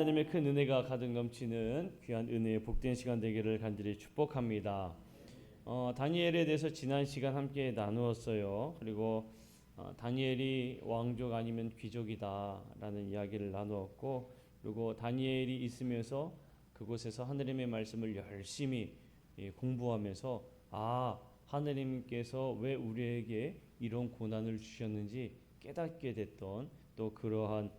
하나님의 큰 은혜가 가득 넘치는 귀한 은혜의 복된 시간 되기를 간절히 축복합니다. 다니엘에 대해서 지난 시간 함께 나누었어요. 그리고 다니엘이 왕족 아니면 귀족이다라는 이야기를 나누었고, 그리고 다니엘이 있으면서 그곳에서 하나님의 말씀을 열심히 공부하면서 하나님께서 왜 우리에게 이런 고난을 주셨는지 깨닫게 됐던 또 그러한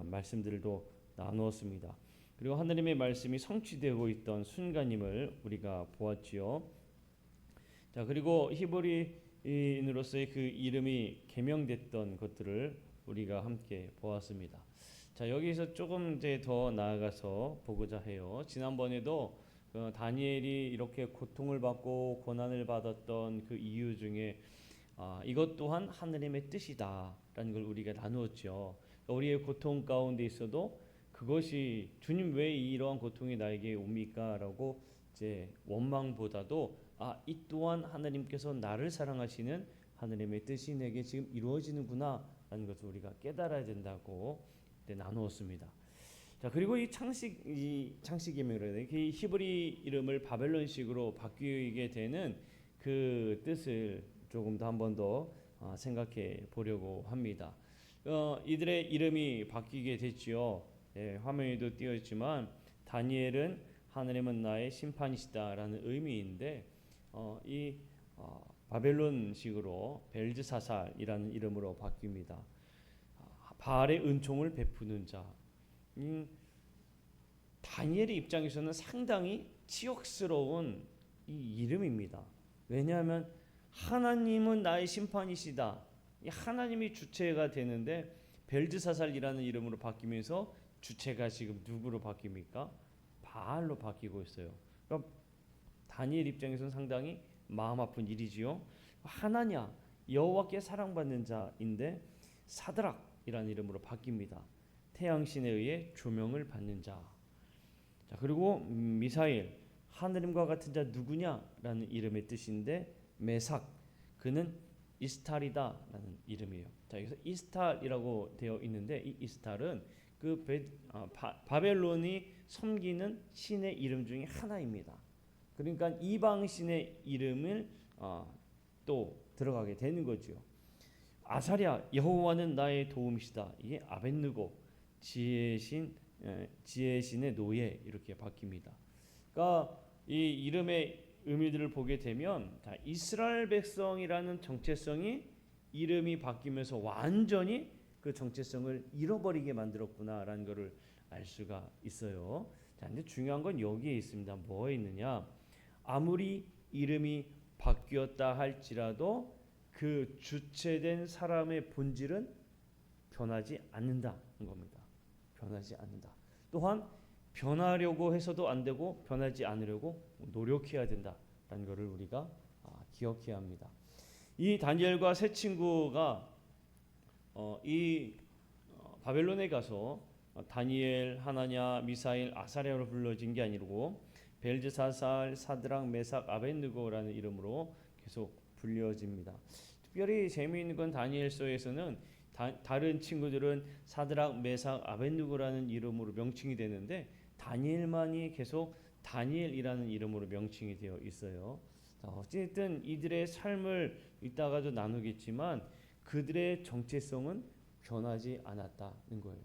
말씀들도 나누었습니다. 그리고 하나님의 말씀이 성취되고 있던 순간임을 우리가 보았지요. 자, 그리고 히브리인으로서의 그 이름이 개명됐던 것들을 우리가 함께 보았습니다. 자, 여기서 조금 이제 더 나아가서 보고자 해요. 지난번에도 다니엘이 이렇게 고통을 받고 고난을 받았던 그 이유 중에 이것 또한 하나님의 뜻이다라는 걸 우리가 나누었죠. 우리의 고통 가운데 있어도 그것이 주님 왜 이러한 고통이 나에게 옵니까? 라고 이제 원망보다도 이 또한 하나님께서 나를 사랑하시는 하나님의 뜻이 내게 지금 이루어지는구나 라는 것을 우리가 깨달아야 된다고 나누었습니다. 자, 그리고 이 창세기명이라는 이 히브리 이름을 바벨론식으로 바뀌게 되는 그 뜻을 조금 더 한 번 더 생각해 보려고 합니다. 이들의 이름이 바뀌게 됐지요. 화면에도 띄어 있지만 다니엘은 하나님은 나의 심판이시다라는 의미인데 바벨론식으로 벨드사살이라는 이름으로 바뀝니다. 바알의 은총을 베푸는 자. 다니엘의 입장에서는 상당히 치욕스러운 이 이름입니다. 왜냐하면 하나님은 나의 심판이시다. 이 하나님이 주체가 되는데 벨드사살이라는 이름으로 바뀌면서 주체가 지금 누구로 바뀝니까? 바알로 바뀌고 있어요. 그럼 다니엘 입장에서는 상당히 마음 아픈 일이지요. 하나냐 여호와께 사랑받는 자인데 사드락이라는 이름으로 바뀝니다. 태양신에 의해 조명을 받는 자. 자, 그리고 미사엘 하느님과 같은 자 누구냐라는 이름의 뜻인데 메삭 그는 이스탈이다라는 이름이에요. 자, 여기서 이스탈이라고 되어 있는데 이 이스탈은 바벨론이 섬기는 신의 이름 중에 하나입니다. 그러니까 이방 신의 이름을 또 들어가게 되는 거죠. 아사랴 여호와는 나의 도움이시다. 이게 아벳느고 지혜의 신의 노예 이렇게 바뀝니다. 그러니까 이 이름의 의미들을 보게 되면 이스라엘 백성이라는 정체성이 이름이 바뀌면서 완전히 그 정체성을 잃어버리게 만들었구나라는 것을 알 수가 있어요. 자, 근데 중요한 건 여기에 있습니다. 뭐에 있느냐? 아무리 이름이 바뀌었다 할지라도 그 주체된 사람의 본질은 변하지 않는다는 겁니다. 변하지 않는다. 또한 변하려고 해서도 안 되고 변하지 않으려고 노력해야 된다라는 것을 우리가 기억해야 합니다. 이 다니엘과 세 친구가 바벨론에 가서 다니엘, 하나냐, 미사엘, 아사랴로 불러진 게 아니고 벨드사살, 사드락, 메삭, 아벳느고라는 이름으로 계속 불려집니다. 특별히 재미있는 건 다니엘서에서는 다른 친구들은 사드락, 메삭, 아벳느고라는 이름으로 명칭이 되는데 다니엘만이 계속 다니엘이라는 이름으로 명칭이 되어 있어요. 어쨌든 이들의 삶을 이따가도 나누겠지만 그들의 정체성은 변하지 않았다는 거예요.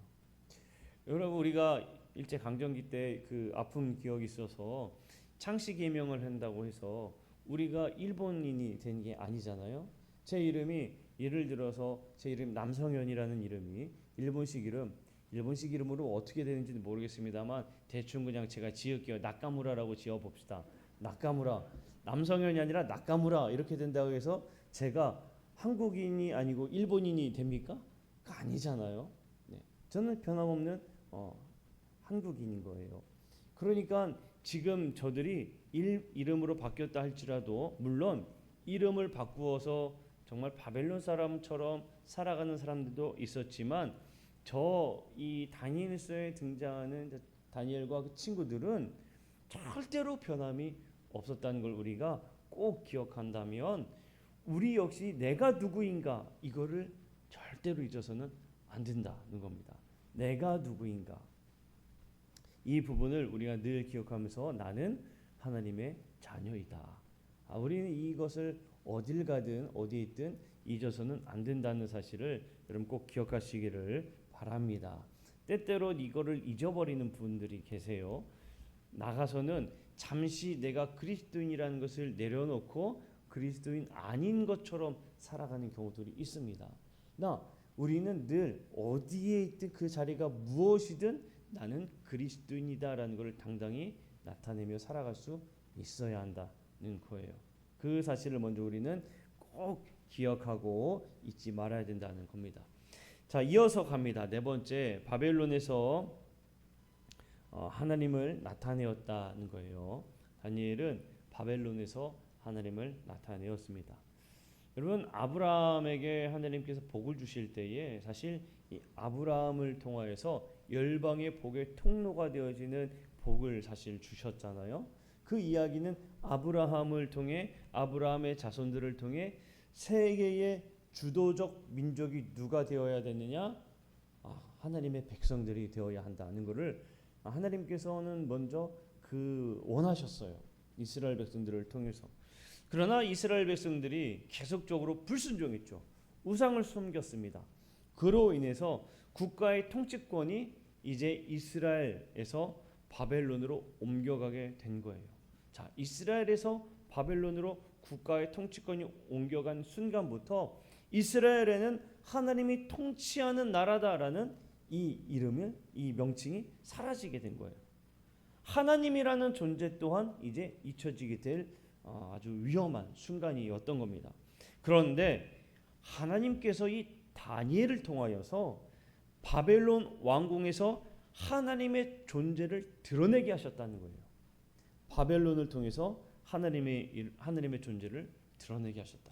여러분 우리가 일제 강점기 때 그 아픈 기억이 있어서 창씨개명을 한다고 해서 우리가 일본인이 된 게 아니잖아요. 제 이름이 예를 들어서 제 이름 남성현이라는 이름이 일본식 이름으로 어떻게 되는지는 모르겠습니다만 대충 그냥 제가 지을게요. 나카무라라고 지어봅시다. 나카무라 남성현이 아니라 나카무라 이렇게 된다고 해서 제가 한국인이 아니고 일본인이 됩니까? 그거 아니잖아요. 네. 저는 변함없는 한국인인 거예요. 그러니까 지금 저들이 이름으로 바뀌었다 할지라도 물론 이름을 바꾸어서 정말 바벨론 사람처럼 살아가는 사람들도 있었지만 이 다니엘서에 등장하는 다니엘과 그 친구들은 절대로 변함이 없었다는 걸 우리가 꼭 기억한다면 우리 역시 내가 누구인가 이거를 절대로 잊어서는 안 된다는 겁니다. 내가 누구인가. 이 부분을 우리가 늘 기억하면서 나는 하나님의 자녀이다. 우리는 이것을 어딜 가든 어디에 있든 잊어서는 안 된다는 사실을 여러분 꼭 기억하시기를 바랍니다. 때때로 이거를 잊어버리는 분들이 계세요. 나가서는 잠시 내가 그리스도인이라는 것을 내려놓고 그리스도인 아닌 것처럼 살아가는 경우들이 있습니다. 우리는 늘 어디에 있든 그 자리가 무엇이든 나는 그리스도인이다라는 것을 당당히 나타내며 살아갈 수 있어야 한다는 거예요. 그 사실을 먼저 우리는 꼭 기억하고 잊지 말아야 된다는 겁니다. 자, 이어서 갑니다. 네 번째, 바벨론에서 하나님을 나타내었다는 거예요. 다니엘은 바벨론에서 하나님을 나타내었습니다. 여러분, 아브라함에게 하나님께서 복을 주실 때에 사실 이 아브라함을 통하여서 열방의 복의 통로가 되어지는 복을 사실 주셨잖아요. 그 이야기는 아브라함을 통해 아브라함의 자손들을 통해 세계의 주도적 민족이 누가 되어야 되느냐? 하나님의 백성들이 되어야 한다는 것을 하나님께서는 먼저 원하셨어요. 이스라엘 백성들을 통해서. 그러나 이스라엘 백성들이 계속적으로 불순종했죠. 우상을 섬겼습니다. 그로 인해서 국가의 통치권이 이제 이스라엘에서 바벨론으로 옮겨가게 된 거예요. 자, 이스라엘에서 바벨론으로 국가의 통치권이 옮겨간 순간부터 이스라엘에는 하나님이 통치하는 나라다라는 이 명칭이 사라지게 된 거예요. 하나님이라는 존재 또한 이제 잊혀지게 될 아주 위험한 순간이었던 겁니다. 그런데 하나님께서 이 다니엘을 통하여서 바벨론 왕궁에서 하나님의 존재를 드러내게 하셨다는 거예요. 바벨론을 통해서 하나님의 존재를 드러내게 하셨다.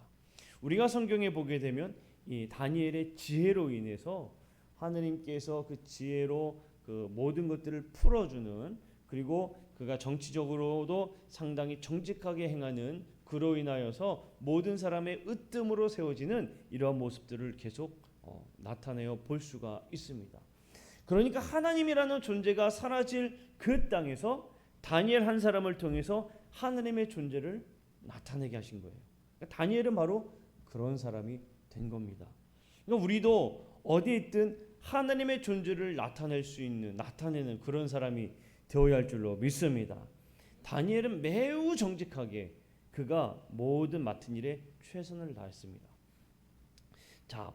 우리가 성경에 보게 되면 이 다니엘의 지혜로 인해서 하나님께서 그 지혜로 그 모든 것들을 풀어주는, 그리고 그가 정치적으로도 상당히 정직하게 행하는, 그로 인하여서 모든 사람의 으뜸으로 세워지는 이러한 모습들을 계속 나타내어 볼 수가 있습니다. 그러니까 하나님이라는 존재가 사라질 그 땅에서 다니엘 한 사람을 통해서 하나님의 존재를 나타내게 하신 거예요. 그러니까 다니엘은 바로 그런 사람이 된 겁니다. 그러니까 우리도 어디에 있든 하나님의 존재를 나타내는 그런 사람이 되어야 할 줄로 믿습니다. 다니엘은 매우 정직하게 그가 모든 맡은 일에 최선을 다했습니다. 자,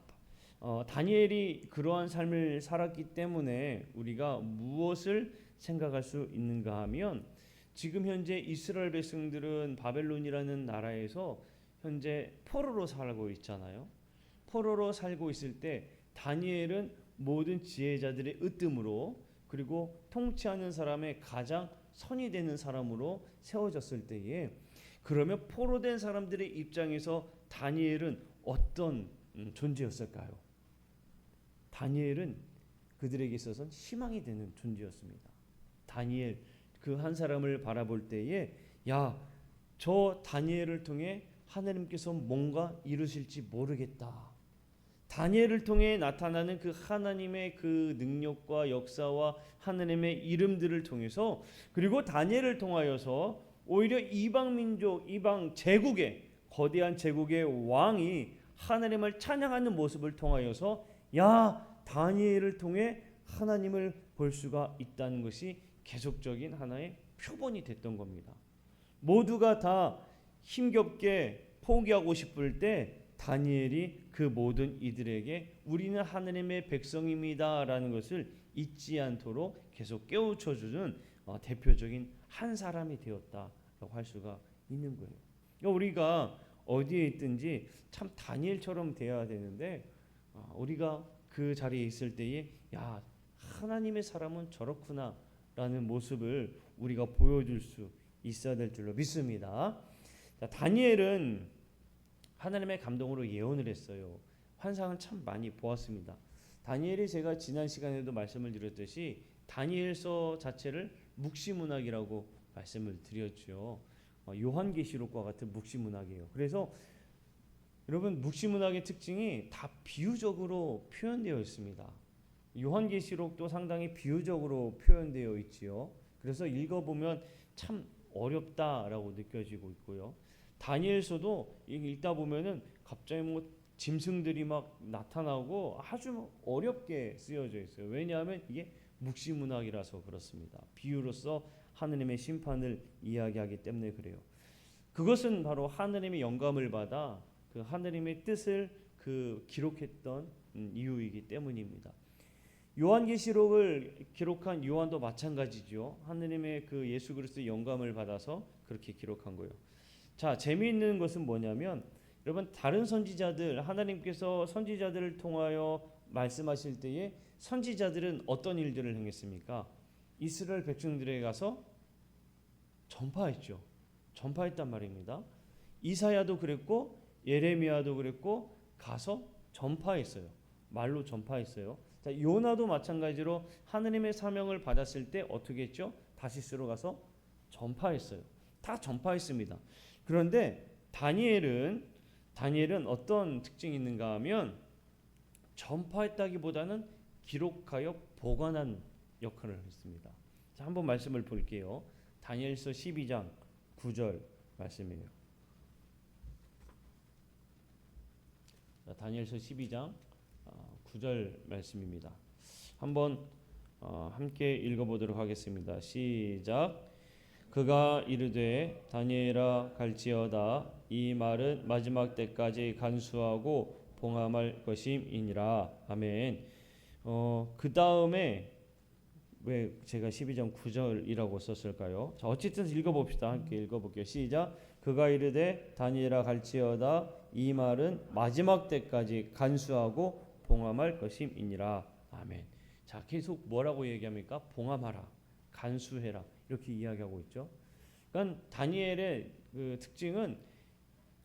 다니엘이 그러한 삶을 살았기 때문에 우리가 무엇을 생각할 수 있는가 하면, 지금 현재 이스라엘 백성들은 바벨론이라는 나라에서 현재 포로로 살고 있잖아요. 포로로 살고 있을 때 다니엘은 모든 지혜자들의 으뜸으로, 그리고 통치하는 사람의 가장 선이 되는 사람으로 세워졌을 때에, 그러면 포로된 사람들의 입장에서 다니엘은 어떤 존재였을까요? 다니엘은 그들에게 있어서는 희망이 되는 존재였습니다. 다니엘 그 한 사람을 바라볼 때에 저 다니엘을 통해 하나님께서 뭔가 이루실지 모르겠다. 다니엘을 통해 나타나는 그 하나님의 그 능력과 역사와 하나님의 이름들을 통해서, 그리고 다니엘을 통하여서 오히려 이방 민족, 이방 제국의 거대한 제국의 왕이 하나님을 찬양하는 모습을 통하여서 다니엘을 통해 하나님을 볼 수가 있다는 것이 계속적인 하나의 표본이 됐던 겁니다. 모두가 다 힘겹게 포기하고 싶을 때 다니엘이 그 모든 이들에게 우리는 하나님의 백성입니다라는 것을 잊지 않도록 계속 깨우쳐주는 대표적인 한 사람이 되었다라고 할 수가 있는 거예요. 그러니까 우리가 어디에 있든지 참 다니엘처럼 되어야 되는데, 우리가 그 자리에 있을 때에 하나님의 사람은 저렇구나라는 모습을 우리가 보여줄 수 있어야 될 줄로 믿습니다. 자, 다니엘은 하나님의 감동으로 예언을 했어요. 환상을 참 많이 보았습니다. 다니엘이 제가 지난 시간에도 말씀을 드렸듯이 다니엘서 자체를 묵시문학이라고 말씀을 드렸죠. 요한계시록과 같은 묵시문학이에요. 그래서 여러분, 묵시문학의 특징이 다 비유적으로 표현되어 있습니다. 요한계시록도 상당히 비유적으로 표현되어 있지요. 그래서 읽어보면 참 어렵다라고 느껴지고 있고요. 다니엘서도 읽다 보면은 갑자기 뭐 짐승들이 막 나타나고 아주 어렵게 쓰여져 있어요. 왜냐하면 이게 묵시문학이라서 그렇습니다. 비유로서 하느님의 심판을 이야기하기 때문에 그래요. 그것은 바로 하느님의 영감을 받아 그 하느님의 뜻을 기록했던 이유이기 때문입니다. 요한계시록을 기록한 요한도 마찬가지죠. 하느님의 그 예수 그리스도의 영감을 받아서 그렇게 기록한 거예요. 자, 재미있는 것은 뭐냐면 여러분 다른 선지자들 하나님께서 선지자들을 통하여 말씀하실 때에 선지자들은 어떤 일들을 행했습니까? 이스라엘 백성들에게 가서 전파했죠. 전파했단 말입니다. 이사야도 그랬고 예레미야도 그랬고 가서 전파했어요. 말로 전파했어요. 자, 요나도 마찬가지로 하느님의 사명을 받았을 때 어떻게 했죠? 다시스로 가서 전파했어요. 다 전파했습니다. 그런데 다니엘은 어떤 특징이 있는가 하면 전파했다기보다는 기록하여 보관한 역할을 했습니다. 자, 한번 말씀을 볼게요. 다니엘서 12장 9절 말씀이에요. 자, 다니엘서 12장 9절 말씀입니다. 한번 함께 읽어보도록 하겠습니다. 시작. 그가 이르되 다니엘아 갈지어다 이 말은 마지막 때까지 간수하고 봉함할 것임이니라. 아멘. 그 다음에 왜 제가 12장 9절이라고 썼을까요? 자, 어쨌든 읽어봅시다. 함께 읽어볼게요. 시작. 그가 이르되 다니엘아 갈지어다 이 말은 마지막 때까지 간수하고 봉함할 것임이니라. 아멘. 자, 계속 뭐라고 얘기합니까? 봉함하라, 간수해라 이렇게 이야기하고 있죠. 그러니까 다니엘의 그 특징은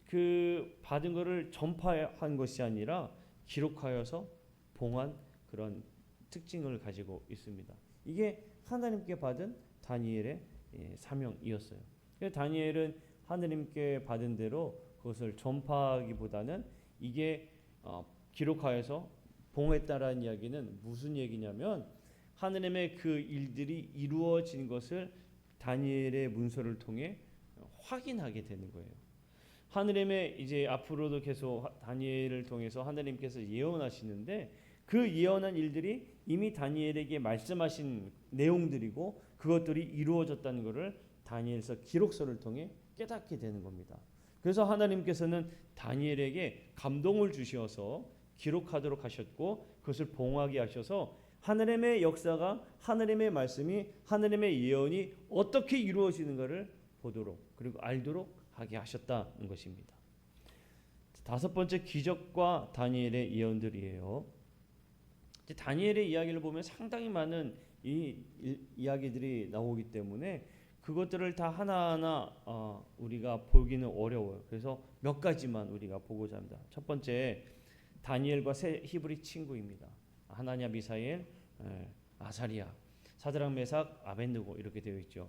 그 받은 것을 전파한 것이 아니라 기록하여서 봉한 그런 특징을 가지고 있습니다. 이게 하나님께 받은 다니엘의 사명이었어요. 다니엘은 하나님께 받은 대로 그것을 전파하기보다는 이게 기록하여서 봉했다라는 이야기는 무슨 얘기냐면 하나님의 그 일들이 이루어진 것을 다니엘의 문서를 통해 확인하게 되는 거예요. 하나님의 이제 앞으로도 계속 다니엘을 통해서 하나님께서 예언하시는데 그 예언한 일들이 이미 다니엘에게 말씀하신 내용들이고 그것들이 이루어졌다는 것을 다니엘서 기록서를 통해 깨닫게 되는 겁니다. 그래서 하나님께서는 다니엘에게 감동을 주셔서 기록하도록 하셨고 그것을 봉하게 하셔서 하나님의 역사가 하나님의 말씀이 하나님의 예언이 어떻게 이루어지는가를 보도록 그리고 알도록 하게 하셨다는 것입니다. 다섯 번째 기적과 다니엘의 예언들이에요. 다니엘의 이야기를 보면 상당히 많은 이야기들이 나오기 때문에 그것들을 다 하나하나 우리가 보기는 어려워요. 그래서 몇 가지만 우리가 보고자 합니다. 첫 번째, 다니엘과 세 히브리 친구입니다. 하나냐, 미사엘, 아사리야, 사드락, 메삭, 아벤느고 이렇게 되어 있죠.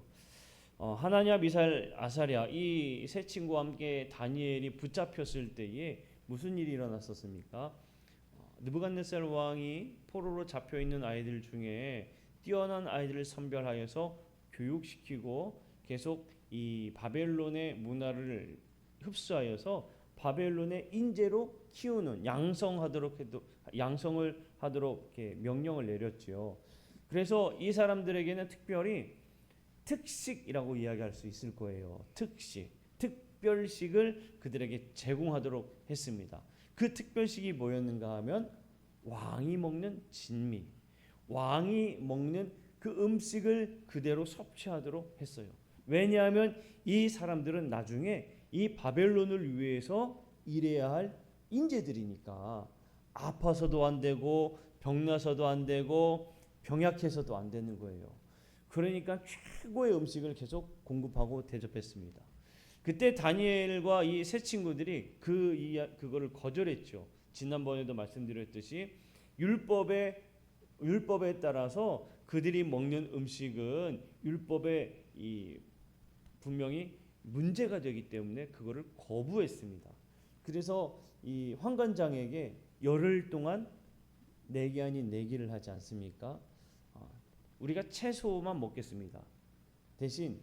하나냐, 미사엘, 아사리야 이 세 친구와 함께 다니엘이 붙잡혔을 때에 무슨 일이 일어났었습니까? 느부갓네살 왕이 포로로 잡혀 있는 아이들 중에 뛰어난 아이들을 선별하여서 교육시키고 계속 이 바벨론의 문화를 흡수하여서 바벨론의 인재로 키우는 양성을 하도록 이렇게 명령을 내렸지요. 그래서 이 사람들에게는 특별히 특식이라고 이야기할 수 있을 거예요. 특별식을 그들에게 제공하도록 했습니다. 그 특별식이 뭐였는가 하면 왕이 먹는 진미, 왕이 먹는 그 음식을 그대로 섭취하도록 했어요. 왜냐하면 이 사람들은 나중에 이 바벨론을 위해서 일해야 할 인재들이니까 아파서도 안 되고 병나서도 안 되고 병약해서도 안 되는 거예요. 그러니까 최고의 음식을 계속 공급하고 대접했습니다. 그때 다니엘과 이 세 친구들이 그거를 거절했죠. 지난번에도 말씀드렸듯이 율법에 따라서 그들이 먹는 음식은 율법에 분명히 문제가 되기 때문에 그거를 거부했습니다. 그래서 이 환관장에게 열흘 동안 내기 아닌 내기를 하지 않습니까? 우리가 채소만 먹겠습니다. 대신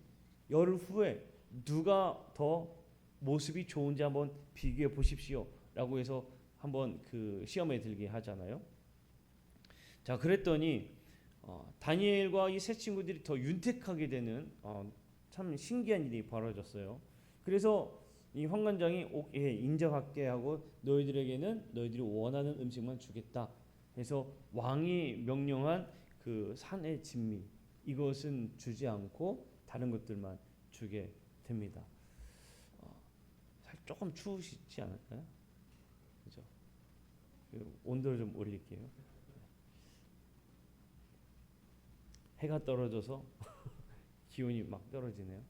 열흘 후에 누가 더 모습이 좋은지 한번 비교해 보십시오라고 해서 한번 그 시험에 들게 하잖아요. 자, 그랬더니 다니엘과 이 세 친구들이 더 윤택하게 되는 참 신기한 일이 벌어졌어요. 그래서 이 환관장이 인정할게 하고 너희들에게는 너희들이 원하는 음식만 주겠다 해서 왕이 명령한 그 산의 진미 이것은 주지 않고 다른 것들만 주게 됩니다. 조금 추우시지 않을까요? 그죠? 온도를 좀 올릴게요. 해가 떨어져서 기온이 막 떨어지네요.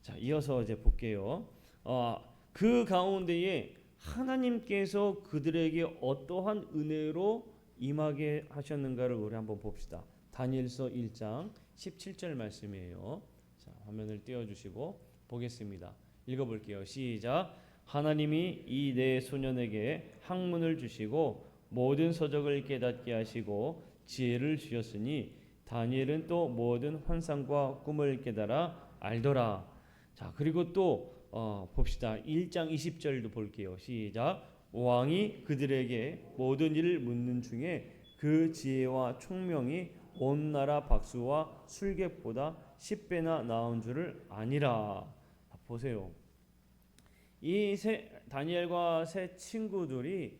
자, 이어서 이제 볼게요. 그 가운데에 하나님께서 그들에게 어떠한 은혜로 임하게 하셨는가를 우리 한번 봅시다. 다니엘서 1장 17절 말씀이에요. 자, 화면을 띄워주시고 보겠습니다. 읽어볼게요. 시작. 하나님이 이 네 소년에게 학문을 주시고 모든 서적을 깨닫게 하시고 지혜를 주셨으니 다니엘은 또 모든 환상과 꿈을 깨달아 알더라. 자, 그리고 또 봅시다. 1장 20절도 볼게요. 시작. 왕이 그들에게 모든 일을 묻는 중에 그 지혜와 총명이 온 나라 박수와 술객보다 10배나 나은 줄을 아니라. 보세요. 이 다니엘과 세 친구들이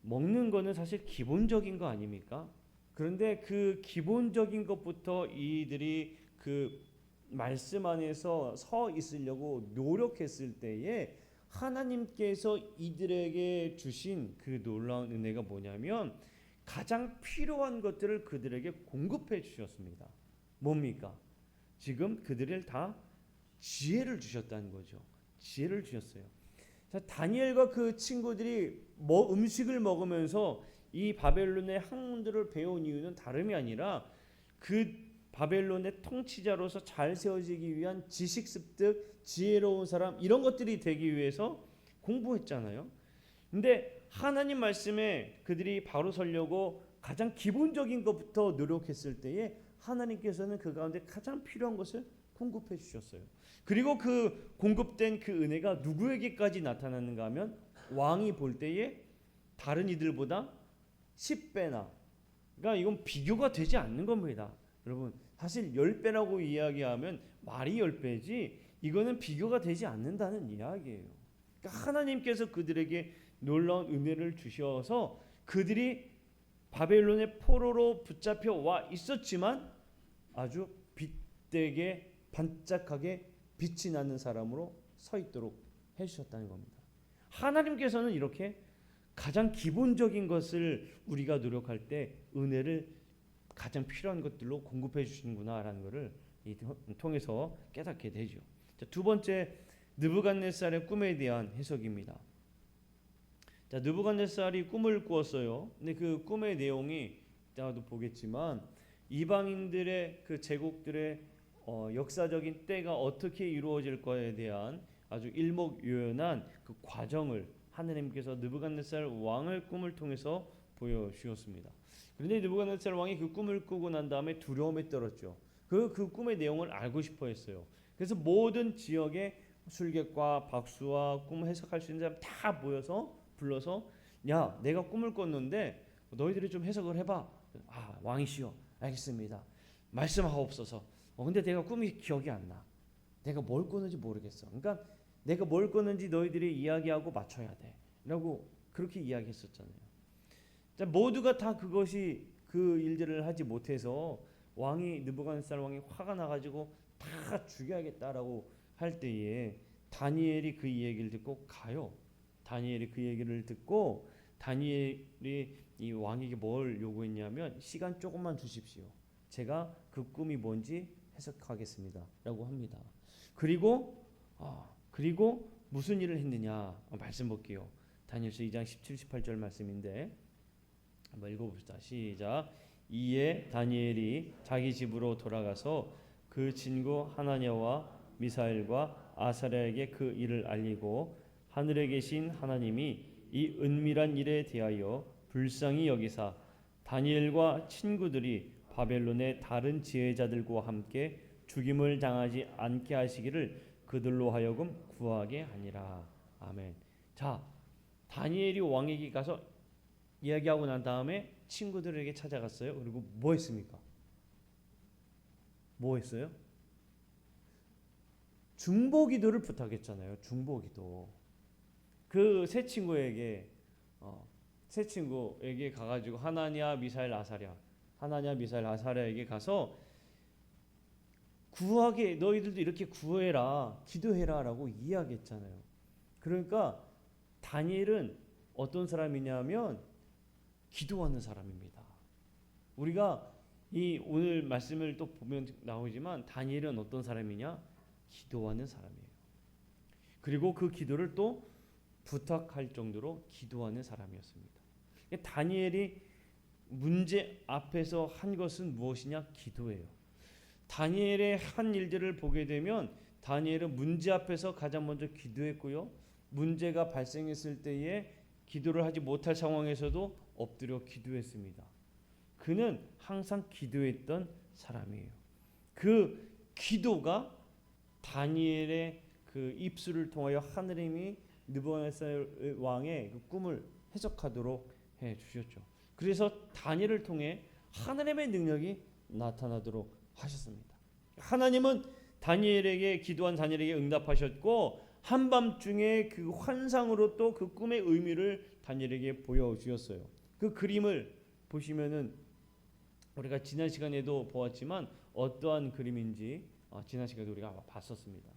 먹는 거는 사실 기본적인 거 아닙니까? 그런데 그 기본적인 것부터 이들이 그 말씀 안에서 서 있으려고 노력했을 때에 하나님께서 이들에게 주신 그 놀라운 은혜가 뭐냐면 가장 필요한 것들을 그들에게 공급해 주셨습니다. 뭡니까? 지금 그들을 다 지혜를 주셨다는 거죠. 지혜를 주셨어요. 자, 다니엘과 그 친구들이 음식을 먹으면서 이 바벨론의 학문들을 배운 이유는 다름이 아니라 그 바벨론의 통치자로서 잘 세워지기 위한 지식 습득, 지혜로운 사람 이런 것들이 되기 위해서 공부했잖아요. 근데 하나님 말씀에 그들이 바로 서려고 가장 기본적인 것부터 노력했을 때에 하나님께서는 그 가운데 가장 필요한 것을 공급해 주셨어요. 그리고 그 공급된 그 은혜가 누구에게까지 나타났는가 하면 왕이 볼 때에 다른 이들보다 10배나, 그러니까 이건 비교가 되지 않는 겁니다. 여러분, 사실 10배라고 이야기하면 말이 10배지 이거는 비교가 되지 않는다는 이야기예요. 그러니까 하나님께서 그들에게 놀라운 은혜를 주셔서 그들이 바벨론의 포로로 붙잡혀 와 있었지만 아주 빛되게 반짝하게 빛이 나는 사람으로 서 있도록 해주셨다는 겁니다. 하나님께서는 이렇게 가장 기본적인 것을 우리가 노력할 때 은혜를 가장 필요한 것들로 공급해 주시는구나라는 것을 통해서 깨닫게 되죠. 자, 두 번째, 느부갓네살의 꿈에 대한 해석입니다. 자, 느부갓네살이 꿈을 꾸었어요. 근데 그 꿈의 내용이 이따가도 보겠지만 이방인들의 그 제국들의 역사적인 때가 어떻게 이루어질 거에 대한 아주 일목요연한 그 과정을 하느님께서 느부갓네살 왕의 꿈을 통해서 보여주셨습니다. 그런데 느부갓네살 왕이 그 꿈을 꾸고 난 다음에 두려움에 떨었죠. 그 꿈의 내용을 알고 싶어 했어요. 그래서 모든 지역의 술객과 박수와 꿈 해석할 수 있는 사람 다 모여서 불러서 야, 내가 꿈을 꿨는데 너희들이 좀 해석을 해봐. 왕이시여, 알겠습니다. 말씀하옵소서. 근데 내가 꿈이 기억이 안 나. 내가 뭘 꿨는지 모르겠어. 그러니까 내가 뭘 꿨는지 너희들이 이야기하고 맞춰야 돼. 라고 그렇게 이야기했었잖아요. 자, 모두가 다 그것이 그 일들을 하지 못해서 왕이 느부갓네살 왕이 화가 나가지고 다 죽여야겠다라고 할 때에 다니엘이 그 얘기를 듣고 가요. 다니엘이 그 얘기를 듣고 다니엘이 이 왕에게 뭘 요구했냐면 시간 조금만 주십시오. 제가 그 꿈이 뭔지 해석하겠습니다. 라고 합니다. 그리고 무슨 일을 했느냐 말씀 볼게요. 다니엘서 2장 17, 18절 말씀인데 한번 읽어봅시다. 시작. 이에 다니엘이 자기 집으로 돌아가서 그 친구 하나냐와 미사엘과 아사랴에게 그 일을 알리고 하늘에 계신 하나님이 이 은밀한 일에 대하여 불쌍히 여기사 다니엘과 친구들이 바벨론의 다른 지혜자들과 함께 죽임을 당하지 않게 하시기를 그들로 하여금 구하게 하니라. 아멘. 자, 다니엘이 왕에게 가서 이야기하고 난 다음에 친구들에게 찾아갔어요. 그리고 뭐 했습니까? 뭐 했어요? 중보기도를 부탁했잖아요. 중보기도. 그 세 친구에게 가가지고 하나냐 미사엘 아사랴에게 가서 구하게 너희들도 이렇게 구해라, 기도해라라고 이야기했잖아요. 그러니까 다니엘은 어떤 사람이냐면 기도하는 사람입니다. 우리가 이 오늘 말씀을 또 보면 나오지만 다니엘은 어떤 사람이냐? 기도하는 사람이에요. 그리고 그 기도를 또 부탁할 정도로 기도하는 사람이었습니다. 다니엘이 문제 앞에서 한 것은 무엇이냐? 기도예요. 다니엘의 한 일들을 보게 되면 다니엘은 문제 앞에서 가장 먼저 기도했고요. 문제가 발생했을 때에 기도를 하지 못할 상황에서도 엎드려 기도했습니다. 그는 항상 기도했던 사람이에요. 그 기도가 다니엘의 그 입술을 통하여 하느님이 느부갓네살 왕의 그 꿈을 해석하도록 해 주셨죠. 그래서 다니엘을 통해 하나님의 능력이 나타나도록 하셨습니다. 하나님은 다니엘에게 기도한 다니엘에게 응답하셨고 한밤중에 그 환상으로 또 그 꿈의 의미를 다니엘에게 보여주셨어요. 그 그림을 보시면은 우리가 지난 시간에도 보았지만 어떠한 그림인지 지난 시간에도 우리가 봤었습니다.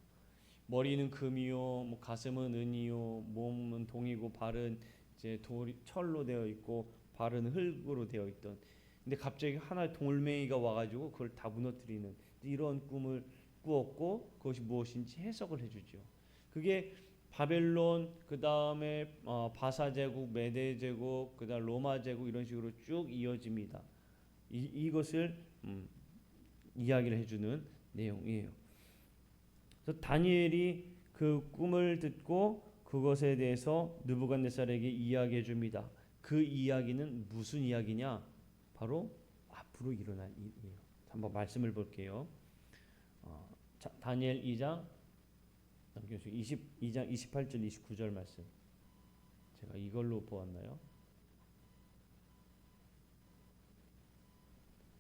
머리는 금이요, 뭐 가슴은 은이요, 몸은 동이고 발은 이제 철로 되어 있고 발은 흙으로 되어 있던. 근데 갑자기 하나의 돌멩이가 와가지고 그걸 다 무너뜨리는 이런 꿈을 꾸었고 그것이 무엇인지 해석을 해주죠. 그게 바벨론, 그 다음에 바사 제국, 메데 제국, 그 다음 로마 제국 이런 식으로 쭉 이어집니다. 이것을 이야기를 해주는 내용이에요. 그래서 다니엘이 그 꿈을 듣고 그것에 대해서 느부갓네살에게 이야기해 줍니다. 그 이야기는 무슨 이야기냐? 바로 앞으로 일어날 일이에요. 한번 말씀을 볼게요. 다니엘 2장 28절 29절 말씀. 제가 이걸로 보았나요?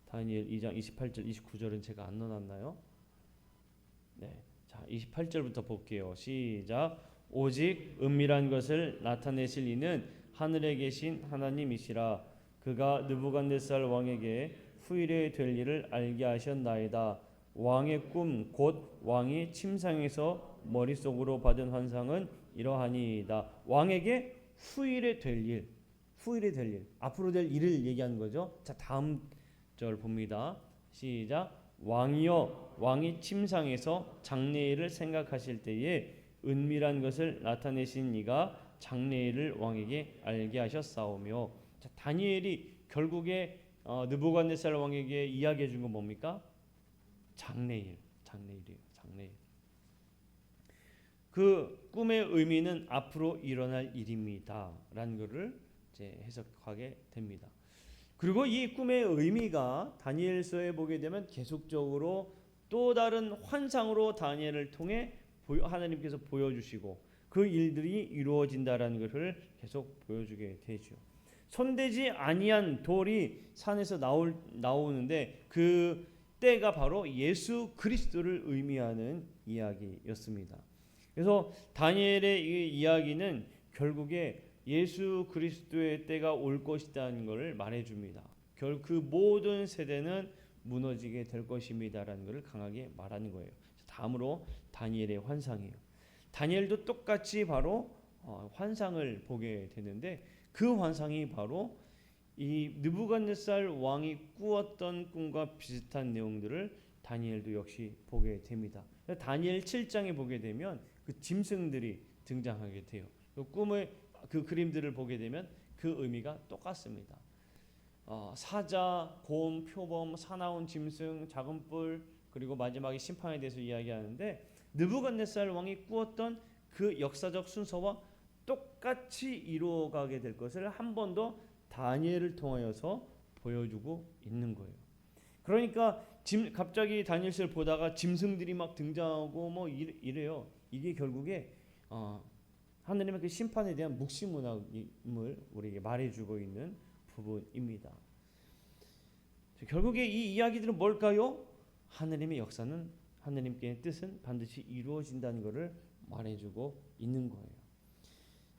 다니엘 2장 28절 29절은 제가 안 넣어놨나요? 네. 자, 28절부터 볼게요. 시작. 오직 은밀한 것을 나타내실 이는 하늘에 계신 하나님이시라. 그가 느부갓네살 왕에게 후일에 될 일을 알게 하셨나이다. 왕의 꿈 곧 왕이 침상에서 머릿속으로 받은 환상은 이러하니이다. 왕에게 후일에 될 일, 앞으로 될 일을 얘기하는 거죠. 자, 다음 절 봅니다. 시작. 왕이여, 왕이 침상에서 장래일을 생각하실 때에 은밀한 것을 나타내신 이가 장래일을 왕에게 알게 하셨사오며. 자, 다니엘이 결국에 느부갓네살 왕에게 이야기해 준 건 뭡니까? 장래일이에요. 장래일. 그 꿈의 의미는 앞으로 일어날 일입니다라는 것을 이제 해석하게 됩니다. 그리고 이 꿈의 의미가 다니엘서에 보게 되면 계속적으로 또 다른 환상으로 다니엘을 통해 하나님께서 보여주시고 그 일들이 이루어진다라는 것을 계속 보여주게 되죠. 손대지 아니한 돌이 산에서 나오는데 그 때가 바로 예수 그리스도를 의미하는 이야기였습니다. 그래서 다니엘의 이 이야기는 결국에 예수 그리스도의 때가 올 것이라는 것을 말해줍니다. 그 모든 세대는 무너지게 될 것입니다라는 것을 강하게 말하는 거예요. 다음으로 다니엘의 환상이에요. 다니엘도 똑같이 바로 환상을 보게 되는데 그 환상이 바로 이 느부갓네살 왕이 꾸었던 꿈과 비슷한 내용들을 다니엘도 역시 보게 됩니다. 다니엘 7장에 보게 되면 그 짐승들이 등장하게 돼요. 그 꿈의 그 그림들을 보게 되면 그 의미가 똑같습니다. 사자, 곰, 표범, 사나운 짐승, 작은 뿔, 그리고 마지막에 심판에 대해서 이야기하는데 느부갓네살 왕이 꾸었던 그 역사적 순서와 똑같이 이루어가게 될 것을 한 번 더 다니엘을 통하여서 보여주고 있는 거예요. 그러니까 갑자기 다니엘서를 보다가 짐승들이 막 등장하고 뭐 이래요. 이게 결국에 하느님의 그 심판에 대한 묵시문학임을 우리에게 말해주고 있는 부분입니다. 결국에 이 이야기들은 뭘까요? 하느님의 역사는, 하느님께의 뜻은 반드시 이루어진다는 것을 말해주고 있는 거예요.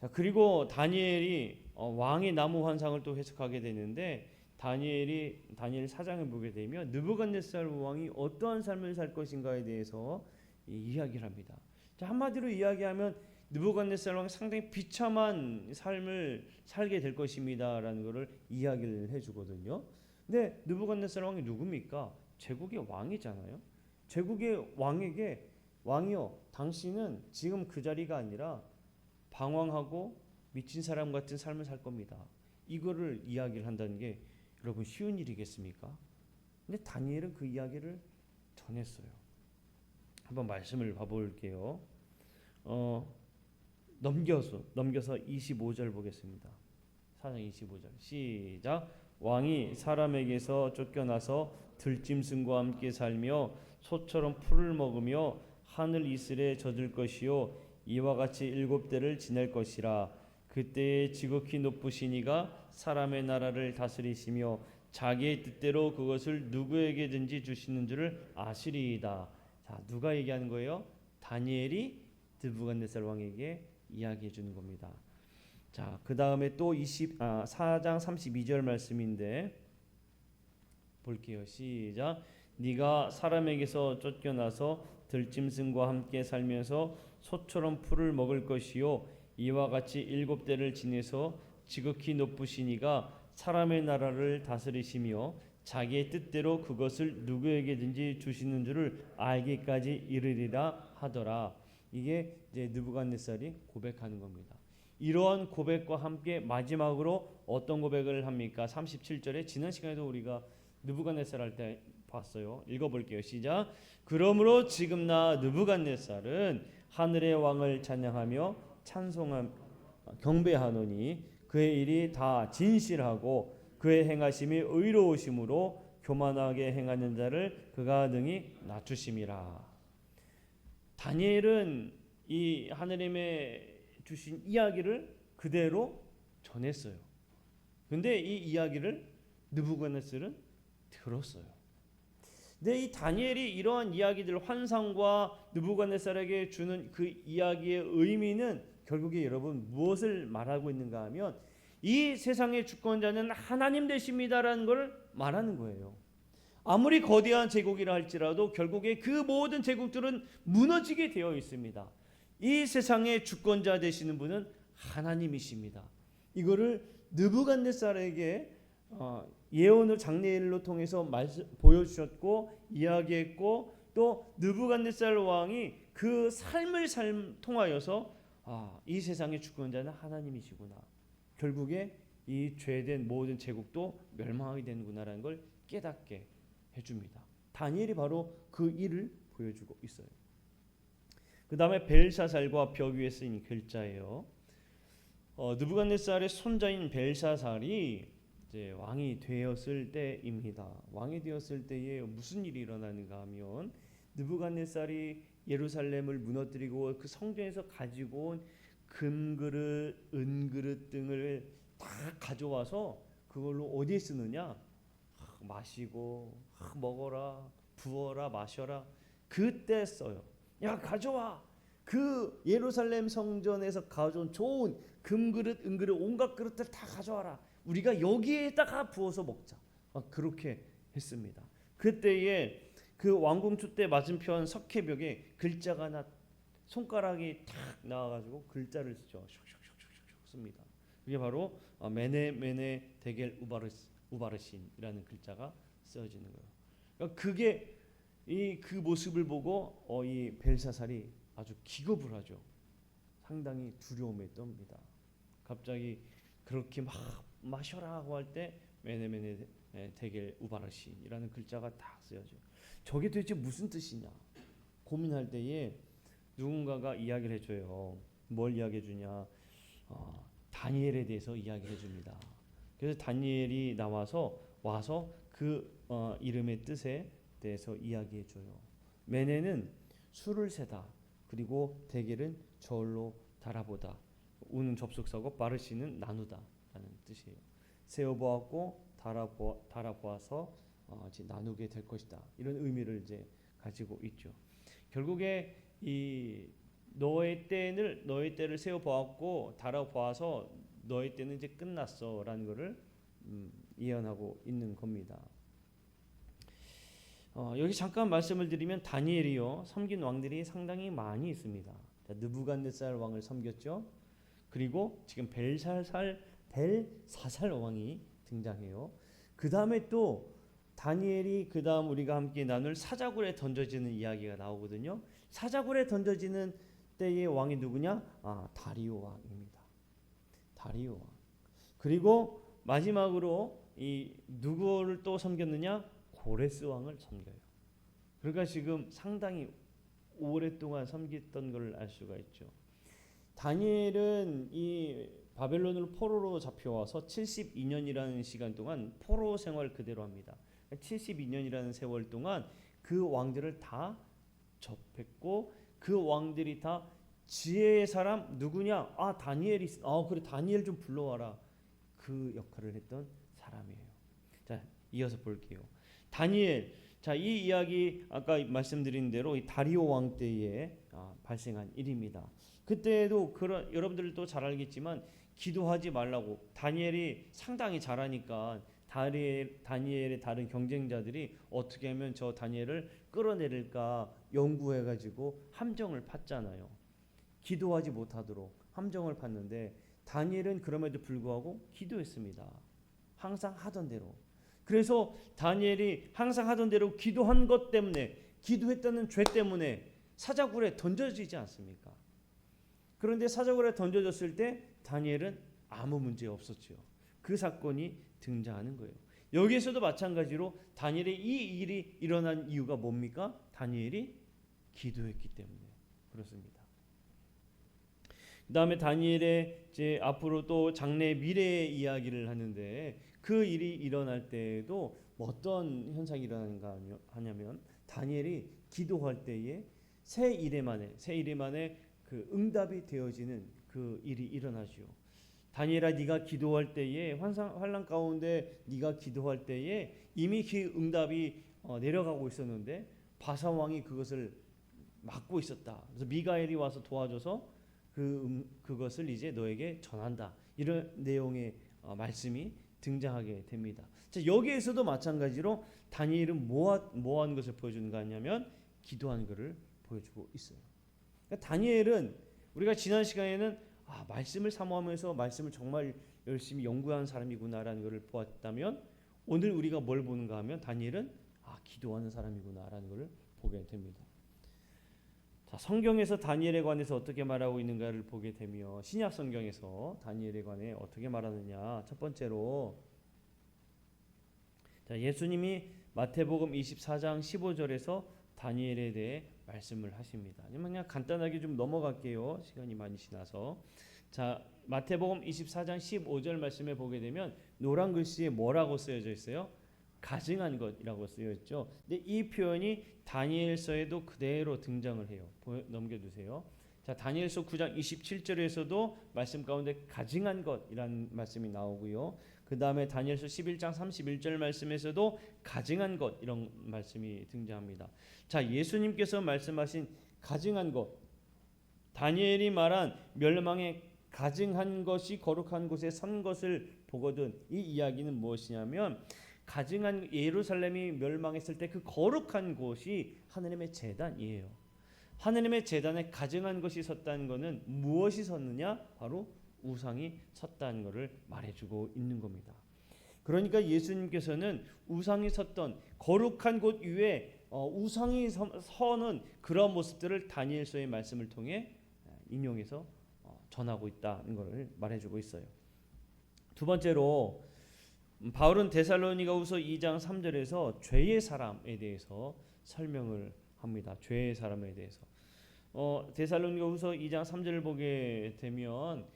자, 그리고 다니엘이 왕의 나무 환상을 또 해석하게 되는데, 다니엘 4장을 보게 되면 느부갓네살 왕이 어떠한 삶을 살 것인가에 대해서 이야기를 합니다. 자, 한마디로 이야기하면 느부갓네살 왕이 상당히 비참한 삶을 살게 될 것입니다라는 것을 이야기를 해주거든요. 근데 느부갓네살 왕이 누굽니까? 제국의 왕이잖아요. 제국의 왕에게 왕이요, 당신은 지금 그 자리가 아니라 방황하고 미친 사람 같은 삶을 살 겁니다. 이거를 이야기를 한다는 게 여러분 쉬운 일이겠습니까? 근데 다니엘은 그 이야기를 전했어요. 한번 말씀을 봐볼게요. 넘겨서 25절 보겠습니다. 4장 25절 시작. 왕이 사람에게서 쫓겨나서 들짐승과 함께 살며 소처럼 풀을 먹으며 하늘 이슬에 젖을 것이요 이와 같이 7대를 지낼 것이라. 그때에 지극히 높으신 이가 사람의 나라를 다스리시며 자기의 뜻대로 그것을 누구에게든지 주시는 줄을 아시리이다. 자, 누가 얘기하는 거예요? 다니엘이 느부갓네살 왕에게 이야기해 주는 겁니다. 자, 그 다음에 또 4장 32절 말씀인데 볼게요. 시작. 네가 사람에게서 쫓겨나서 들짐승과 함께 살면서 소처럼 풀을 먹을 것이요 이와 같이 7대를 지내서 지극히 높으신 이가 사람의 나라를 다스리시며 자기의 뜻대로 그것을 누구에게든지 주시는 줄을 알기까지 이르리라 하더라. 이게 이제 느부갓네살이 고백하는 겁니다. 이러한 고백과 함께 마지막으로 어떤 고백을 합니까? 37절에 지난 시간에도 우리가 느부갓네살 할 때 봤어요. 읽어볼게요. 시작. 그러므로 지금 나 느부갓네살은 하늘의 왕을 찬양하며 경배하노니 그의 일이 다 진실하고 그의 행하심이 의로우심으로 교만하게 행하는 자를 그가 능히 낮추심이라. 다니엘은 이 하느님의 주신 이야기를 그대로 전했어요. 근데 이 이야기를 느부갓네살은 들었어요. 근데 이 다니엘이 이러한 이야기들, 환상과 느부갓네살에게 주는 그 이야기의 의미는 결국에 여러분 무엇을 말하고 있는가 하면 이 세상의 주권자는 하나님 되십니다라는 걸 말하는 거예요. 아무리 거대한 제국이라 할지라도 결국에 그 모든 제국들은 무너지게 되어 있습니다. 이 세상의 주권자 되시는 분은 하나님이십니다. 이거를 느부갓네살에게 예언을 장례일로 통해서 보여주셨고 이야기했고, 또 느부갓네살 왕이 그 삶을 통하여서 이 세상의 주권자는 하나님이시구나. 결국에 이 죄된 모든 제국도 멸망하게 되는구나라는 걸 깨닫게 해줍니다. 다니엘이 바로 그 일을 보여주고 있어요. 그 다음에 벨사살과 벽 위에 쓰인 글자예요. 느부갓네살의 손자인 벨사살이 이제 왕이 되었을 때입니다. 왕이 되었을 때에 무슨 일이 일어나는가 하면 느부갓네살이 예루살렘을 무너뜨리고 그 성전에서 가지고 온 금그릇, 은그릇 등을 다 가져와서 그걸로 어디에 쓰느냐? 마시고 먹어라, 부어라, 마셔라. 그때 써요. 야, 가져와. 그 예루살렘 성전에서 가져온 좋은 금그릇, 은그릇, 온갖 그릇들 다 가져와라. 우리가 여기에다가 부어서 먹자. 그렇게 했습니다. 그때에 그 왕궁 때 맞은편 석회벽에 글자가 하나, 손가락이 탁 나와가지고 글자를 쓰죠. 슉슉슉슉슉 씁니다. 그게 바로 메네 데겔 우바르신이라는 글자가 쓰여지는 거예요. 그러니까 그게 그 모습을 보고 이 벨사살이 아주 기겁을 하죠. 상당히 두려움에 떱니다. 갑자기 그렇게 막 마셔라 하고 할 때 메네 데겔 우바르신이라는 글자가 딱 쓰여져요. 저게 도대체 무슨 뜻이냐 고민할 때에 누군가가 이야기를 해줘요. 뭘 이야기해 주냐? 다니엘에 대해서 이야기해 줍니다. 그래서 다니엘이 와서 그 이름의 뜻에 대해서 이야기해 줘요. 메네는 수를 세다. 그리고 대겔은 저울로 달아보다. 우는 접속사고 바르시는 나누다라는 뜻이에요. 세어보았고 달아보아서 이제 나누게 될 것이다. 이런 의미를 이제 가지고 있죠. 결국에 이 너의 때를 세워 보았고 달아 보아서 너의 때는 이제 끝났어라는 것을 예언하고 있는 겁니다. 여기 잠깐 말씀을 드리면 다니엘이요 섬긴 왕들이 상당히 많이 있습니다. 자, 느부갓네살 왕을 섬겼죠. 그리고 지금 벨사살 왕이 등장해요. 그 다음에 또 다니엘이 그 다음 우리가 함께 나눌 사자굴에 던져지는 이야기가 나오거든요. 사자굴에 던져지는 때의 왕이 누구냐? 다리오 왕입니다. 다리오 왕. 그리고 마지막으로 이 누구를 또 섬겼느냐? 고레스 왕을 섬겨요. 그러니까 지금 상당히 오랫동안 섬겼던 걸 알 수가 있죠. 다니엘은 이 바벨론으로 포로로 잡혀와서 72년이라는 시간 동안 포로 생활 그대로 합니다. 72년이라는 세월 동안 그 왕들을 다 접했고 그 왕들이 다 지혜의 사람 누구냐? 다니엘이 그래 다니엘 좀 불러와라. 그 역할을 했던 사람이에요. 자, 이어서 볼게요. 다니엘. 자, 이 이야기 아까 말씀드린 대로 이 다리오 왕 때에 발생한 일입니다. 그때도 여러분들도 잘 알겠지만 기도하지 말라고 다니엘이 상당히 잘하니까 다니엘의 다른 경쟁자들이 어떻게 하면 저 다니엘을 끌어내릴까 연구해가지고 함정을 팠잖아요. 기도하지 못하도록 함정을 팠는데 다니엘은 그럼에도 불구하고 기도했습니다. 항상 하던 대로. 그래서 다니엘이 항상 하던 대로 기도한 것 때문에 기도했다는 죄 때문에 사자굴에 던져지지 않습니까? 그런데 사자굴에 던져졌을 때 다니엘은 아무 문제 없었죠. 그 사건이 등장하는 거예요. 여기에서도 마찬가지로 다니엘의 이 일이 일어난 이유가 뭡니까? 다니엘이 기도했기 때문에 그렇습니다. 그 다음에 다니엘의 이제 앞으로 또 장래 미래의 이야기를 하는데 그 일이 일어날 때에도 어떤 현상이 일어나는가 하냐면 다니엘이 기도할 때에 새 이래 만에 그 응답이 되어지는 그 일이 일어나죠. 다니엘아 네가 기도할 때에 환란 가운데 네가 기도할 때에 이미 그 응답이 내려가고 있었는데 바사 왕이 그것을 막고 있었다. 그래서 미가엘이 와서 도와줘서 그것을 이제 너에게 전한다. 이런 내용의 말씀이 등장하게 됩니다. 자, 여기에서도 마찬가지로 다니엘은 뭐한 것을 보여주는가 하냐면 기도한 것을 보여주고 있어요. 그러니까 다니엘은 우리가 지난 시간에는 말씀을 사모하면서 말씀을 정말 열심히 연구하는 사람이구나라는 것을 보았다면 오늘 우리가 뭘 보는가 하면 다니엘은 기도하는 사람이구나라는 것을 보게 됩니다. 자, 성경에서 다니엘에 관해서 어떻게 말하고 있는가를 보게 되며 신약 성경에서 다니엘에 관해 어떻게 말하느냐. 첫 번째로 자, 예수님이 마태복음 24장 15절에서 다니엘에 대해 말씀을 하십니다. 그냥 간단하게 좀 넘어갈게요. 시간이 많이 지나서. 자, 마태복음 24장 15절 말씀에 보게 되면 노란 글씨에 뭐라고 쓰여져 있어요? 가증한 것이라고 쓰여 있죠. 근데 이 표현이 다니엘서에도 그대로 등장을 해요. 넘겨주세요. 자, 다니엘서 9장 27절에서도 말씀 가운데 가증한 것이라는 말씀이 나오고요. 그 다음에 다니엘서 11장 31절 말씀에서도 가증한 것 이런 말씀이 등장합니다. 자, 예수님께서 말씀하신 가증한 것, 다니엘이 말한 멸망의 가증한 것이 거룩한 곳에 선 것을 보거든. 이 이야기는 무엇이냐면 가증한 예루살렘이 멸망했을 때 그 거룩한 곳이 하느님의 제단이에요. 하느님의 제단에 가증한 것이 섰다는 것은 무엇이 섰느냐? 바로 우상이 섰다는 것을 말해주고 있는 겁니다. 그러니까 예수님께서는 우상이 섰던 거룩한 곳 위에 우상이 서는 그런 모습들을 다니엘서의 말씀을 통해 인용해서 전하고 있다는 것을 말해주고 있어요. 두 번째로 바울은 데살로니가후서 2장 3절에서 죄의 사람에 대해서 설명을 합니다. 죄의 사람에 대해서. 데살로니가후서 2장 3절을 보게 되면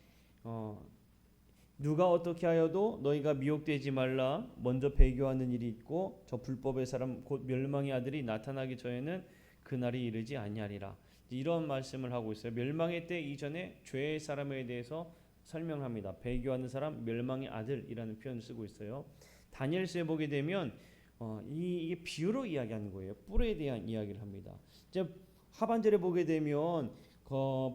누가 어떻게 하여도 너희가 미혹되지 말라. 먼저 배교하는 일이 있고 저 불법의 사람 곧 멸망의 아들이 나타나기 전에는 그날이 이르지 아니하리라. 이런 말씀을 하고 있어요. 멸망의 때 이전에 죄의 사람에 대해서 설명합니다. 배교하는 사람, 멸망의 아들이라는 표현을 쓰고 있어요. 다니엘서에 보게 되면 이게 비유로 이야기하는 거예요. 뿔에 대한 이야기를 합니다. 이제 하반절에 보게 되면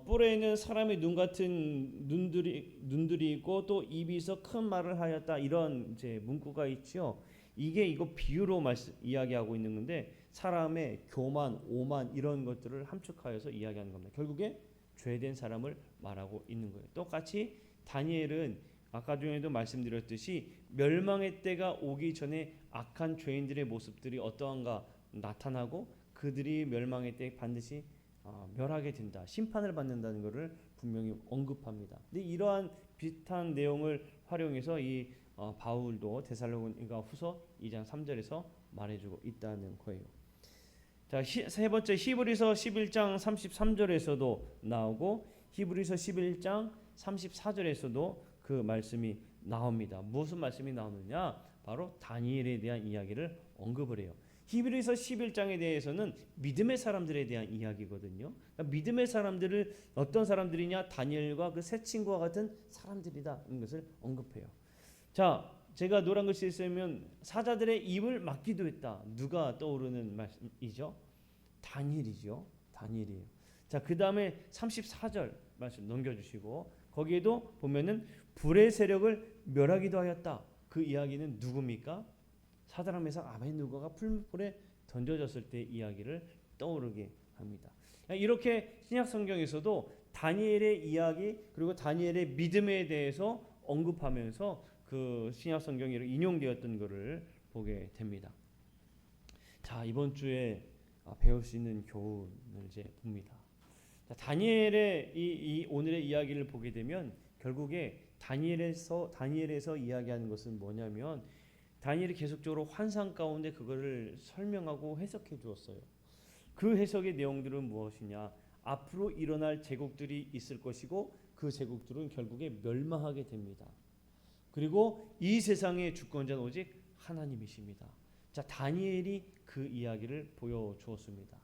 뿔에는 사람의 눈 같은 눈들이 있고 또 입이 있어 큰 말을 하였다, 이런 이제 문구가 있죠. 이거 비유로 이야기하고 있는 건데 사람의 교만, 오만 이런 것들을 함축하여서 이야기하는 겁니다. 결국에 죄된 사람을 말하고 있는 거예요. 똑같이 다니엘은 아까 전에도 말씀드렸듯이 멸망의 때가 오기 전에 악한 죄인들의 모습들이 어떠한가 나타나고 그들이 멸망의 때 반드시 멸하게 된다, 심판을 받는다는 것을 분명히 언급합니다. 근데 이러한 비슷한 내용을 활용해서 이 바울도 데살로니가 후서 2장 3절에서 말해주고 있다는 거예요. 자, 세 번째 히브리서 11장 33절에서도 나오고 히브리서 11장 34절에서도 그 말씀이 나옵니다. 무슨 말씀이 나오느냐? 바로 다니엘에 대한 이야기를 언급을 해요. 히브리서 11장에 대해서는 믿음의 사람들에 대한 이야기거든요. 그러니까 믿음의 사람들을 어떤 사람들이냐? 다니엘과 그 세 친구와 같은 사람들이다는 것을 언급해요. 자, 제가 노란 글씨에 쓰면 사자들의 입을 막기도 했다. 누가 떠오르는 말씀이죠? 다니엘이죠. 다니엘이에요. 자, 그 다음에 34절 말씀 넘겨주시고 거기에도 보면은 불의 세력을 멸하기도 하였다. 그 이야기는 누굽니까? 사드락 메삭 아벳느고가 풀불에 던져졌을 때 이야기를 떠오르게 합니다. 이렇게 신약 성경에서도 다니엘의 이야기 그리고 다니엘의 믿음에 대해서 언급하면서 그 신약 성경에 인용되었던 것을 보게 됩니다. 자, 이번 주에 배울 수 있는 교훈을 이제 봅니다. 자, 다니엘의 이 오늘의 이야기를 보게 되면 결국에 다니엘에서 이야기하는 것은 뭐냐면 다니엘이 계속적으로 환상 가운데 그거를 설명하고 해석해 주었어요. 그 해석의 내용들은 무엇이냐? 앞으로 일어날 제국들이 있을 것이고 그 제국들은 결국에 멸망하게 됩니다. 그리고 이 세상의 주권자는 오직 하나님이십니다. 자, 다니엘이 그 이야기를 보여주었습니다.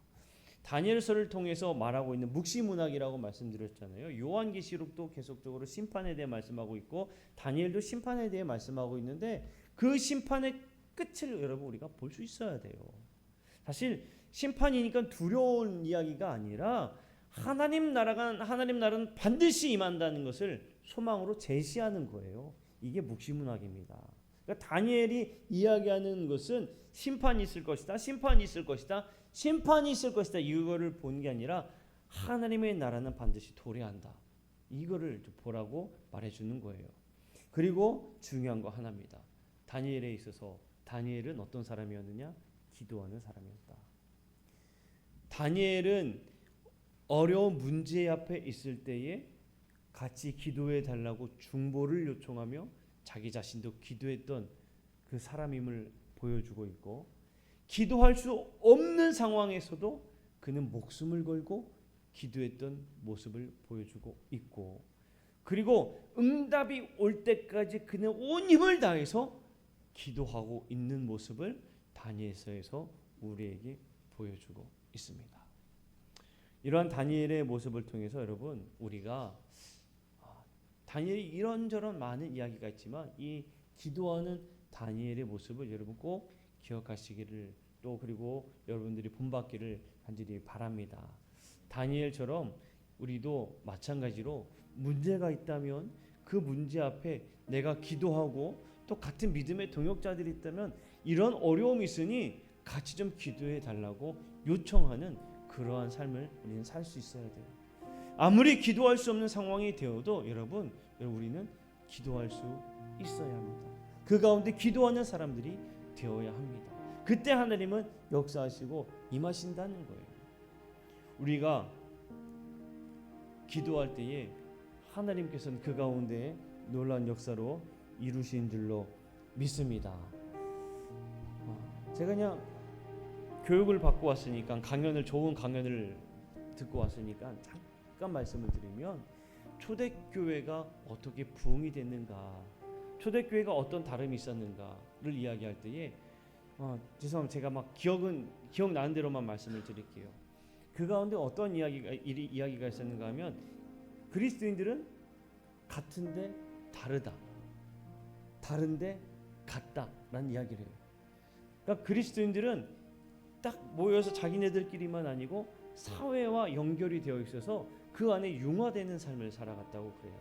다니엘서를 통해서 말하고 있는 묵시문학이라고 말씀드렸잖아요. 요한계시록도 계속적으로 심판에 대해 말씀하고 있고 다니엘도 심판에 대해 말씀하고 있는데 그 심판의 끝을 여러분 우리가 볼 수 있어야 돼요. 사실 심판이니까 두려운 이야기가 아니라 하나님 나라는 반드시 임한다는 것을 소망으로 제시하는 거예요. 이게 묵시문학입니다. 그러니까 다니엘이 이야기하는 것은 심판이 있을 것이다, 심판이 있을 것이다, 심판이 있을 것이다, 이거를 본 게 아니라 하나님의 나라는 반드시 도래한다, 이거를 보라고 말해주는 거예요. 그리고 중요한 거 하나입니다. 다니엘에 있어서 다니엘은 어떤 사람이었느냐? 기도하는 사람이었다. 다니엘은 어려운 문제 앞에 있을 때에 같이 기도해 달라고 중보를 요청하며 자기 자신도 기도했던 그 사람임을 보여주고 있고, 기도할 수 없는 상황에서도 그는 목숨을 걸고 기도했던 모습을 보여주고 있고, 그리고 응답이 올 때까지 그는 온 힘을 다해서 기도하고 있는 모습을 다니엘서에서 우리에게 보여주고 있습니다. 이러한 다니엘의 모습을 통해서 여러분 우리가 다니엘이 이런저런 많은 이야기가 있지만 이 기도하는 다니엘의 모습을 여러분 꼭 기억하시기를, 또 그리고 여러분들이 본받기를 간절히 바랍니다. 다니엘처럼 우리도 마찬가지로 문제가 있다면 그 문제 앞에 내가 기도하고 또 같은 믿음의 동역자들이 있다면 이런 어려움이 있으니 같이 좀 기도해 달라고 요청하는 그러한 삶을 우리는 살 수 있어야 돼요. 아무리 기도할 수 없는 상황이 되어도 여러분 우리는 기도할 수 있어야 합니다. 그 가운데 기도하는 사람들이 되어야 합니다. 그때 하나님은 역사하시고 임하신다는 거예요. 우리가 기도할 때에 하나님께서는 그 가운데 놀라운 역사로 이루신 줄로 믿습니다. 제가 그냥 교육을 받고 왔으니까 좋은 강연을 듣고 왔으니까 잠깐 말씀을 드리면, 초대교회가 어떻게 부흥이 됐는가, 초대교회가 어떤 다름이 있었는가를 이야기할 때에 죄송합니다. 제가 막 기억나는 대로만 말씀을 드릴게요. 그 가운데 어떤 이야기가 있었는가 하면 그리스도인들은 같은데 다르다, 다른데 같다라는 이야기를 해요. 그러니까 그리스도인들은 딱 모여서 자기네들끼리만 아니고 사회와 연결이 되어 있어서 그 안에 융화되는 삶을 살아갔다고 그래요.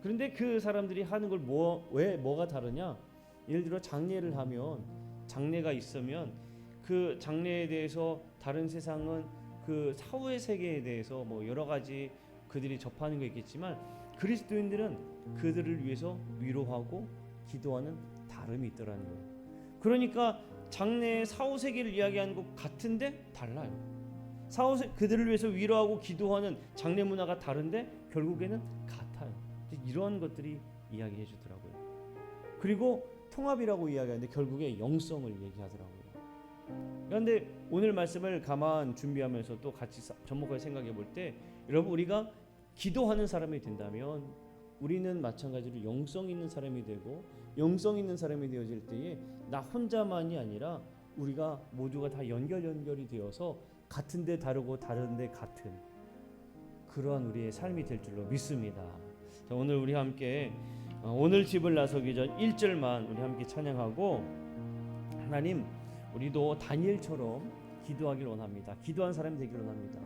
그런데 그 사람들이 하는 걸 왜 뭐가 다르냐? 예를 들어 장례를 하면, 장례가 있으면 그 장례에 대해서 다른 세상은 그 사후의 세계에 대해서 뭐 여러 가지 그들이 접하는 거 있겠지만 그리스도인들은 그들을 위해서 위로하고 기도하는 다름이 있더라는 거예요. 그러니까 장래의 사후 세계를 이야기하는 것 같은데 달라요. 그들을 위해서 위로하고 기도하는 장래 문화가 다른데 결국에는 같아요. 이런 것들이 이야기해 주더라고요. 그리고 통합이라고 이야기하는데 결국에 영성을 얘기하더라고요. 그런데 오늘 말씀을 가만 준비하면서 또 같이 접목해 생각해 볼 때, 여러분 우리가 기도하는 사람이 된다면 우리는 마찬가지로 영성 있는 사람이 되고, 영성 있는 사람이 되어질 때에 나 혼자만이 아니라 우리가 모두가 다 연결이 되어서 같은데 다르고 다른데 같은 그러한 우리의 삶이 될 줄로 믿습니다. 자, 오늘 우리 함께 오늘 집을 나서기 전 1절만 우리 함께 찬양하고, 하나님 우리도 다니엘처럼 기도하길 원합니다. 기도한 사람이 되길 원합니다.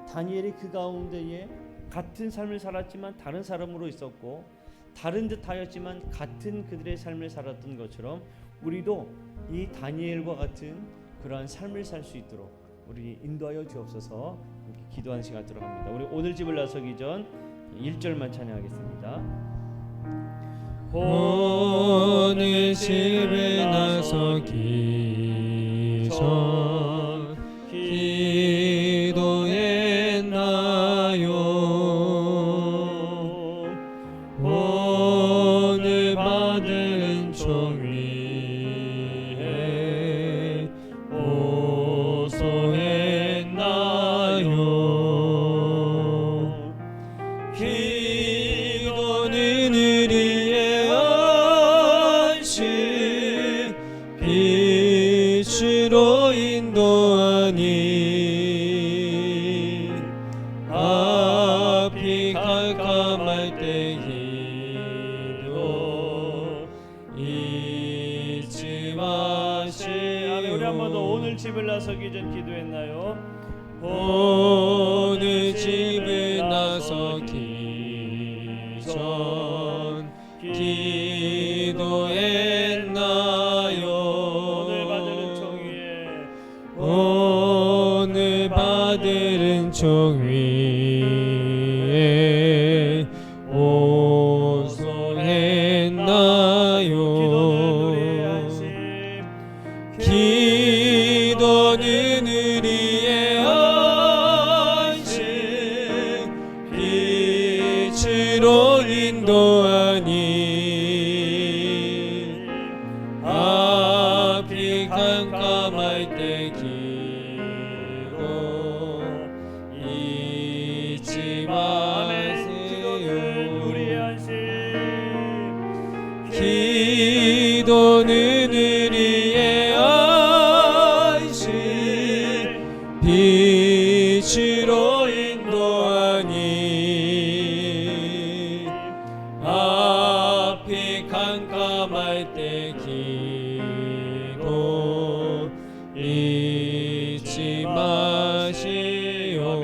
다니엘이 그 가운데에 같은 삶을 살았지만 다른 사람으로 있었고, 다른 듯 하였지만 같은 그들의 삶을 살았던 것처럼 우리도 이 다니엘과 같은 그러한 삶을 살 수 있도록 우리 인도하여 주옵소서. 이렇게 기도하는 시간 들어갑니다. 우리 오늘 집을 나서기 전 1절만 찬양하겠습니다. 오늘 집을 나서기 전 기도했나요? 오늘 받은 종위에 호소했나요? 기도는 우리의 안식, 빛으로 인도하니 앞이 캄캄할 때 기도 잊지 마시오. 우리 한 번 더 오늘 집을 나서기 전 기도했나요? 오늘 집을 나서기 전 기도했나요? 오늘 받은 종위에 호소했나요? 기도는 우리의 안식, 빛으로 인도하니 앞이 캄캄할 때 기도 잊지 마세요. 기도는 우리의 안식, 빛으로 인도하니 앞이 캄캄할 때 기도 잊지 마시오.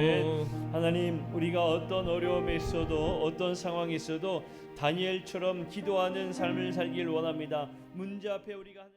하나님, 우리가 어떤 어려움에 있어도 어떤 상황에 있어도 다니엘처럼 기도하는 삶을 살길 원합니다. 문제 앞에 우리가 하는